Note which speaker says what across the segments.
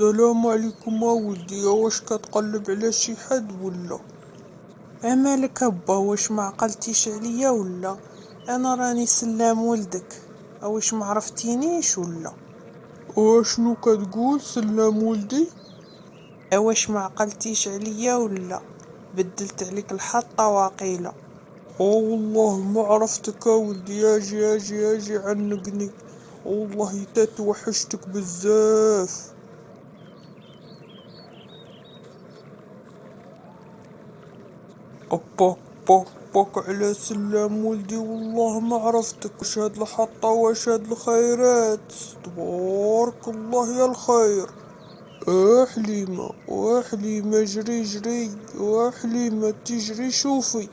Speaker 1: السلام عليكم ولدي، واش كتقلب على شي حد ولا؟ مالك ابا، واش ما عقلتيش عليا ولا؟ انا راني سلام ولدك، واش ما عرفتينيش ولا؟ واشنو كتقول سلام ولدي؟ واش ما عقلتيش عليا ولا؟ بدلت عليك الحطة واقيلا. والله ما عرفتك ولدي، اجي عنقني، والله تتوحشتك بزاف. أباك باك باك على سلام ولدي، والله ما عرفتك. واش هاد الحطة، واش هاد الخيرات، تبارك الله يا الخير. حليمة حليمة، جري جري، حليمة تجري شوفي.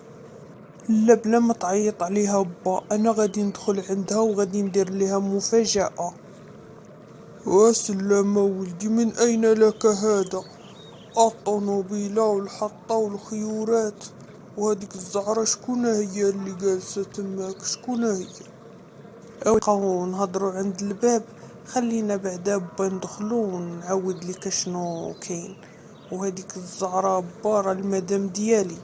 Speaker 1: لا بلا ما تعيط عليها با، انا غادي ندخل عندها وغادي ندير ليها مفاجأة. وسلامة ولدي، من اين لك هذا؟ الطنوبيلة والحطة والخيورات، وهاديك الزعرة شكون هي اللي جالسة تماك؟ شكون هي؟ بقاو نهضرو عند الباب، خلينا بعدا با ندخلو ونعاود لك شنو كاين. وهاديك الزعرة بارة المدام ديالي.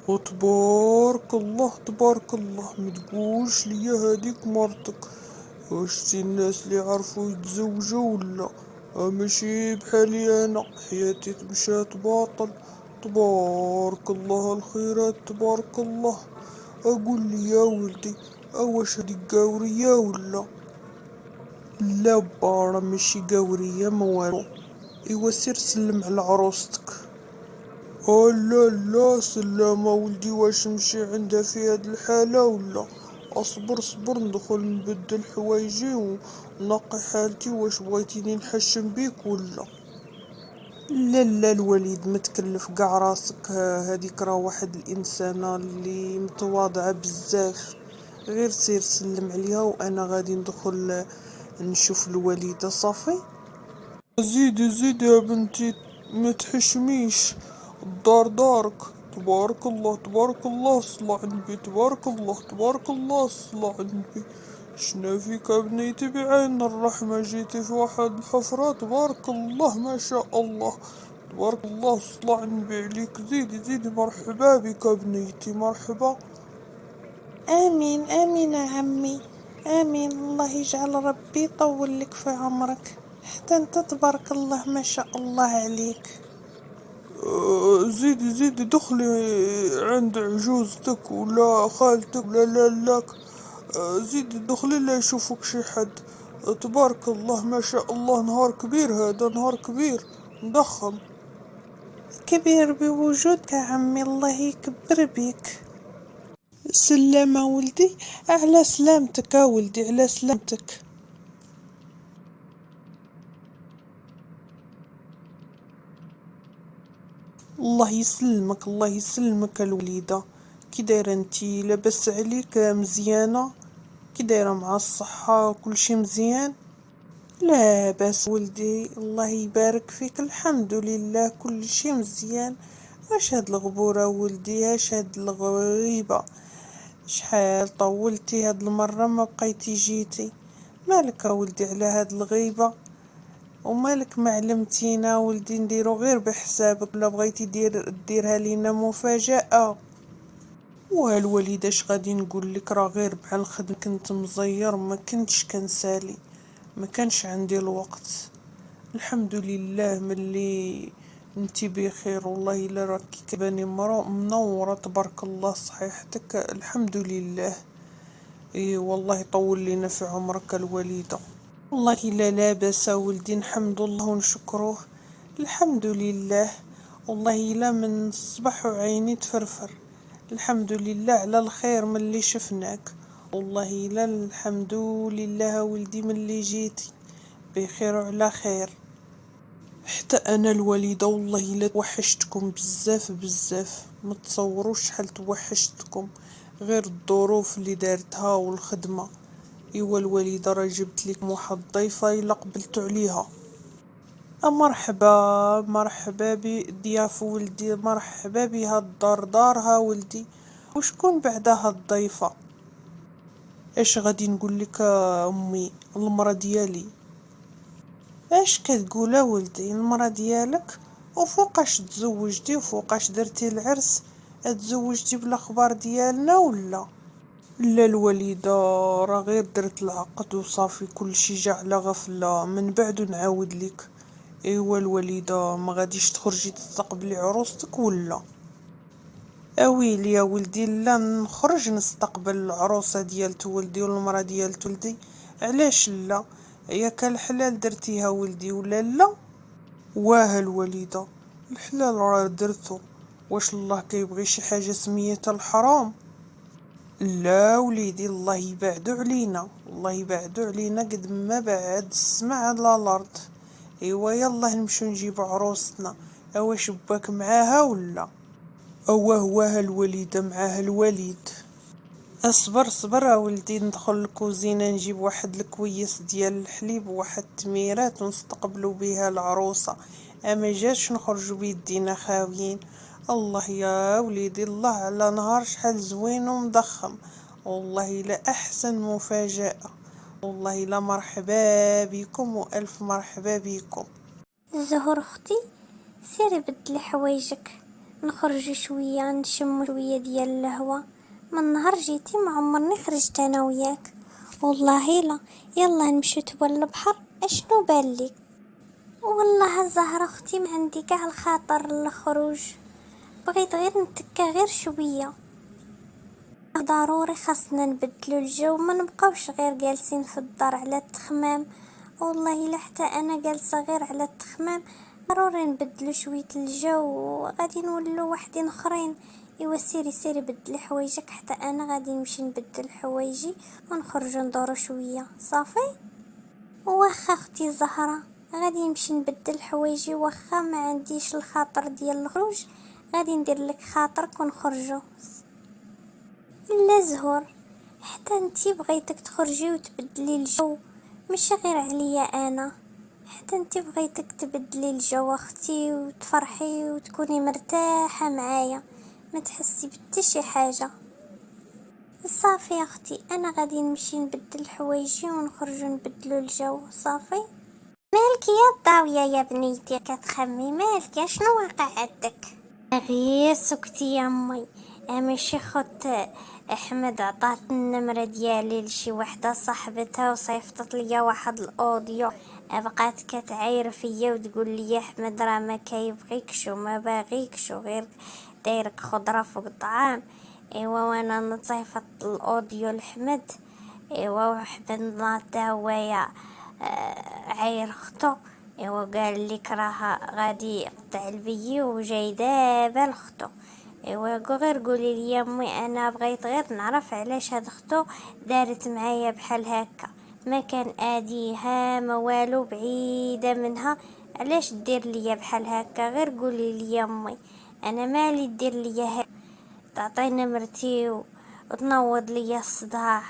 Speaker 1: وتبارك الله تبارك الله، متقولش ليا هاديك مرتك؟ واش سي الناس اللي عرفوا يتزوجوا ولا؟ ماشي بحالي انا، حياتي مشات باطل. تبارك الله الخيرات تبارك الله. اقول لي يا ولدي، واش هاديك قاورية ولا؟ لا بارا ماشي قاورية ما والو. ايوا سير سلم على عروستك. لا لا سلامة ولدي، واش نمشي عندها في هاد الحالة ولا؟ اصبر صبر ندخل نبدل حوايجي ونقي حالتي، واش بغيتيني نحشم بيك ولا؟ لا لا الوليد متكلف قاع راسك، هاديك راه واحد الانسانة اللي متواضعة بزاف. غير سير سلم عليها وانا غادي ندخل نشوف الوليدة صافي. زيدي زيدي يا بنتي، ما تحشميش، الدار دارك. تبارك الله تبارك الله، صلى على النبي، تبارك الله تبارك الله، صلى على النبي. شنا فيك يا بنيتي بعين الرحمة؟ جيتي في واحد الحفرة، تبارك الله ما شاء الله. تبارك الله، صلى على النبي عليك. زيدي زيدي، مرحبا بك يا بنيتي، مرحبا. آمين آمين يا عمي، آمين. الله يجعل ربي يطول لك في عمرك، حتى انت تبارك الله ما شاء الله عليك. زيدي زيدي دخلي عند عجوزتك ولا خالتك ولا لالاك. زيدي دخلي لا يشوفك شي حد. تبارك الله ما شاء الله، نهار كبير هذا، نهار كبير مضخم. كبير بوجودك يا عمي، الله يكبر بيك. سلامة ولدي، على سلامتك يا ولدي، على سلامتك. الله يسلمك الله يسلمك الوليدة. كي دايرة انتي؟ لاباس عليك؟ مزيانة؟ كي دايرة مع الصحة؟ كل شي مزيان؟ لا بس ولدي، الله يبارك فيك، الحمد لله كل شي مزيان. واش هاد الغبورة ولدي؟ اش هاد الغيبة؟ شحال طولتي هاد المرة ما بقيتي جيتي؟ مالك يا ولدي على هاد الغيبة؟ ومالك ما علمتينا ولدي نديرو غير بحسابك، ولا بغيتي ديرها لينا مفاجأة؟ والوالدة اش غادي نقول لك، راه غير مع الخدمة كنت مزير، ما كنتش كنسالي، ما كانش عندي الوقت. الحمد لله ملي انتي بخير، والله الا راكي كباني منورة تبارك الله صحيحتك، الحمد لله. اي والله يطول لينا في عمرك الوليدة. والله لا لاباس ولدي، نحمد الله ونشكروه، الحمد لله. والله لا من الصباح وعيني تفرفر، الحمد لله على الخير من اللي شفناك. والله لا الحمد لله ولدي من اللي جيتي بخير وعلى خير. حتى انا الوالده والله لا توحشتكم بزاف بزاف، ما تصوروش شحال توحشتكم، غير الظروف اللي دارتها والخدمه. ايوا الوالده راه جبت لكم واحد الضيفه الا قبلتوا عليها. مرحبا مرحبا بضياف ولدي، مرحبا بها الدار دارها ولدي. وشكون بعدا هاد الضيفه؟ ايش غادي نقول لك امي، المرا ديالي. اش كتقول ولدي؟ المرا ديالك وفوقاش تزوجتي وفوقاش درتي العرس؟ تزوجتي بالاخبار ديالنا ولا؟ لا الوليدة، راه غير درت العقد وصافي، كلشي جا على غفلة، من بعد نعاود لك. ايوا الوليدة، ما غاديش تخرجي تستقبلي عروستك ولا؟ اويلي يا ولدي، لا نخرج نستقبل العروسة ديال ولدي والمرا ديال ولدي، علاش لا؟ ياك الحلال درتيها ولدي ولا لا؟ واه الوليدة، الحلال راه درتو، واش الله كيبغي شي حاجة سميتها الحرام؟ لا وليدي، الله يبعدو علينا، الله يبعدو علينا قد ما بعد السماء على الارض. ايوا يلا نمشيو نجيبو عروستنا. اواش باك معاها ولا؟ واه الوليدة معاها الوليد. اصبر صبر ولدي، ندخل الكوزينة نجيب واحد الكويس ديال الحليب وواحد التميرات ونستقبلو بها العروسة، اما جاتش نخرجو بيدينا خاويين. الله يا وليدي، الله على نهار شحال زوين ومضخم، والله لا احسن مفاجأة، والله لا مرحبا بكم والف مرحبا بكم.
Speaker 2: زهر اختي، سيري بدلي حوايجك، نخرج شويه نشم شويه ديال الهوا. من نهار جيتي ما عمرني خرجت انا وياك، والله لا. يلا نمشي توا البحر، اشنو بالك؟ والله زهر اختي ما عندي كاع الخاطر الخروج، بغيت غير نتكا غير شويه. ضروري خاصنا نبدلو الجو، ما نبقاوش غير جالسين في الدار على التخمام. والله لا حتى انا جالسه غير على التخمام، ضروري نبدلو شويه الجو وغادي نولو وحدين اخرين. ايوا سيري سيري بدلي حوايجك، حتى انا غادي نمشي نبدل حوايجي ونخرجو ندورو شويه صافي. واخا اختي زهره، غادي نمشي نبدل حوايجي، واخا ما عنديش الخاطر ديال الخروج، غادي ندير لك خاطرك ونخرجو. لا زهور، حتى انتي بغيتك تخرجي وتبدلي الجو، مش غير عليا انا، حتى انتي بغيتك تبدلي الجو اختي وتفرحي وتكوني مرتاحة معايا، ما تحسي بتا شي حاجة. صافي يا اختي، انا غادي نمشي نبدل حوايجي ونخرجوا نبدلوا الجو صافي. مالك يا ضاوية يا بنيتي كتخمي؟ مالك شنو واقع عندك؟ غير سكتي يا امي، ماشي خط احمد عطات النمرة ديالي لشي وحدة صاحبتها وصيفطت ليا واحد الاوديو، بقات كتعاير فيا وتقول لي يا احمد راه ما كيبغيكش وما باغيكش وغير دايرك خضرة فوق الطعام. ايوا وانا نصيفط الاوديو لحمد، ايوا وحمد ناضا هوايا عاير اختو، ايوا قال لك راه غادي يقطع البي وجاي دابا لختو. ايوا غير قولي لي يا امي، انا بغيت غير نعرف علاش هاد اختو دارت معايا بحال هكا، ما كان اديها ما والو، بعيده منها، علاش دير ليا بحال هكا؟ غير قولي لي يا امي، انا مالي دير ليا هكا، تعطيني مرتي وتنوض ليا الصداع.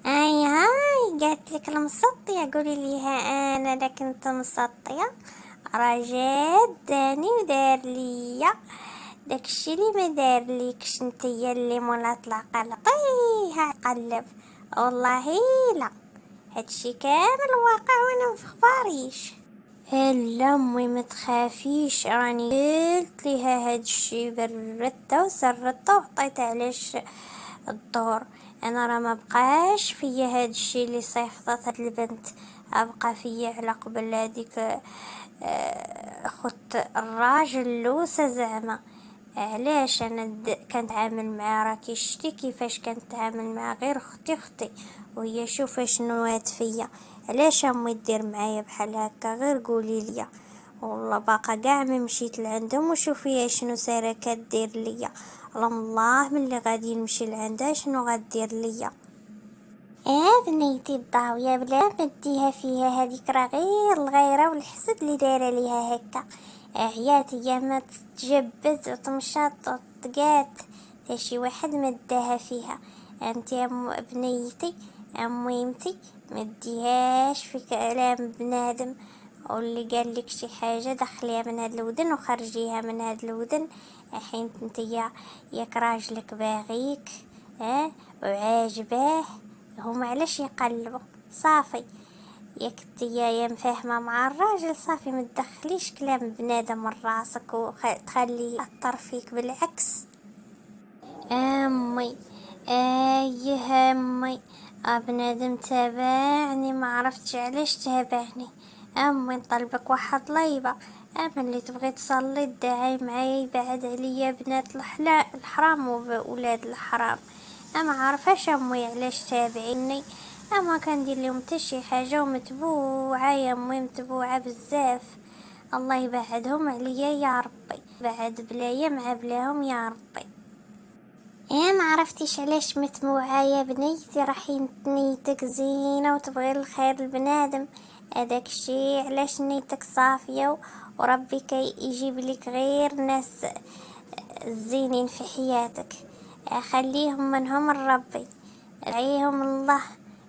Speaker 2: اي هاي قالت لك المسطية، قولي ليها انا لا كنت مسطية، راه جات داني ودار ليا داكشي اللي ما دار ليكش نتيا اللي مولات العقل طيها قلب. والله لا، هادشي كامل واقع وانا مفخباريش. لا امي ما تخافيش، راني قلت ليها هادشي بردة وسردة وعطيتها علاش الدور. انا راه ما بقاش فيا هادشي اللي صيفطت هاد البنت، ابقى فيا على قبل هذيك خت الراجل لوسه زعما. علاش انا كنتعامل معاه، راكي شتي كيفاش كنتعامل معاه، غير اختي وهي شوفه شنوات فيا. علاش امي دير معايا بحال هكا؟ غير قولي لي. والله باقا كاع ما مشيت لعندهم وشوفي شنو ساره كدير ليا، الله ملي غادي نمشي لعندها شنو غدير ليا. بنيتي الضاوية بلا ما تديها فيها، هذيك راه غير الغيرة والحسد اللي دايره ليها هكا. عيات هي ما تتجبد وتمشط وتقات تا شي واحد ما داها فيها. انت يا بنيتي اميمتي ما تديهاش في كلام بنادم، واللي قال لك شي حاجه دخليها من هاد الودن وخرجيها من هاد الودن. الحين انتيا ياك راجلك باغيك وعاجباه، هما علاش يقلبوا صافي. يا كنتي يا مفاهمة مع الراجل صافي متدخليش كلام بنادم من راسك وتخليه يأثر فيك، بالعكس. امي، ايه امي، بنادم تابعني، ما عرفتش علاش تابعني. امي نطلبك واحد ليبة، اما اللي تبغي تصلي الداعي معايا يبعد عليا بنات الحرام وولاد الحرام. اما عارفاش امي علاش تابعيني، اما كندير لهم حتى شي حاجه ومتبوعه يا امي، متبوعه بزاف. الله يبعدهم عليا يا ربي، بعد بلايا مع بلاهم يا ربي. ما عرفتيش علاش متبوعه يا بنيتي، راحين نيتك زينه وتبغي الخير البنادم، هذاك الشي علاش نيتك صافيه، وربي كي يجيب لك غير ناس الزينين في حياتك. خليهم منهم الربي، ادعيهم الله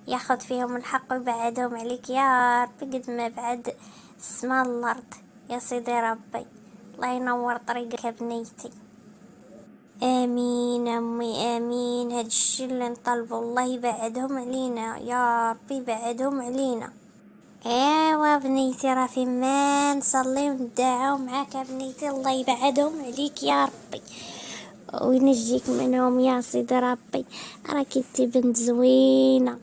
Speaker 2: ياخد فيهم الحق ويبعدهم عليك يا ربي قد ما بعد السما الارض يا سيدي ربي. الله ينور طريقك يا بنيتي. امين امي امين، هاد الشي اللي نطلبه الله يبعدهم علينا يا ربي، يبعدهم علينا. ايوا بنيتي راه في ما نصلي وندعو معاك يا بنيتي، الله يبعدهم عليك يا ربي وينجيك منهم يا سيدي ربي. راكي انتي بنت زوينه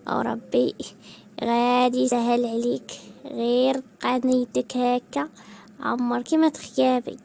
Speaker 2: وربي غادي يسهل عليك، غير بقى نيتك هكا عمرك ما تخيابي.